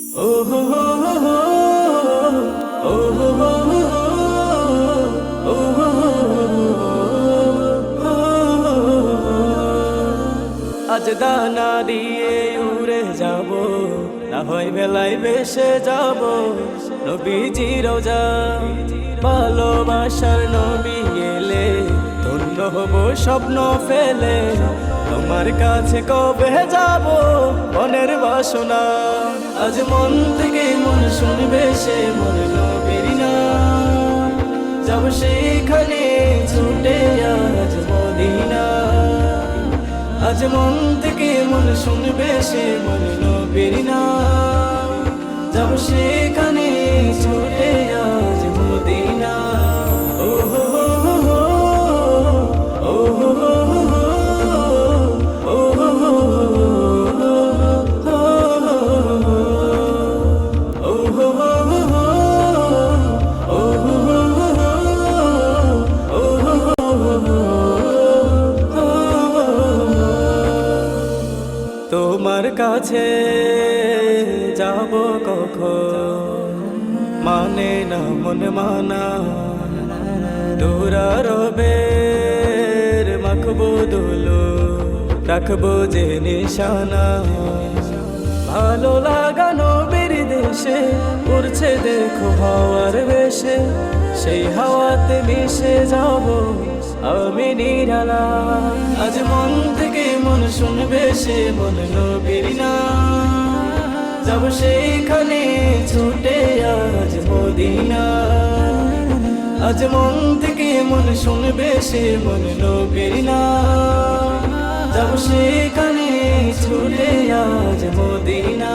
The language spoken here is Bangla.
আজ দানা দিয়ে উড়ে যাব, না হয় বেলায় ভেসে যাব নবীজি রোজা। ভালোবাসার নবী এলে ধন্য হব স্বপ্ন ফেলে, তোমার কাছে কবে যাব মনের বাসনা। আজ মন থেকে মন শুনবে সে মন নবীর নাম, যাব সেখানে ছুটে আজ মদিনা। আজ মন থেকে মন শুনবে সে মন নবীর নাম, যাব সেখানে ছুটে আজ মদিনা। ও হো হো হো, ও হো হো হো, ও হো হো হো, ও হো হো হো, ও হো হো হো, ও হো হো হো। তোমার কাছে যাব কখন, মানে না মন মানা। দুরারবের মাখবো দুলো, রাখবো যে নিশানা। ভালো লাগানো বীর দেশে উড়ছে দেখো হাওয়ার বেশে, সেই হাওয়াতে মিশে যাব আমি নিরালা। আজ মন থেকে মন শুনবে সে মন নবীর নাম, যাব সেখানে ছুটে আজ মদিনা। আজ মন থেকে মন শুনবে সে মন নবীর নাম, যাব সেখানে ছুটে আজ মদিনা।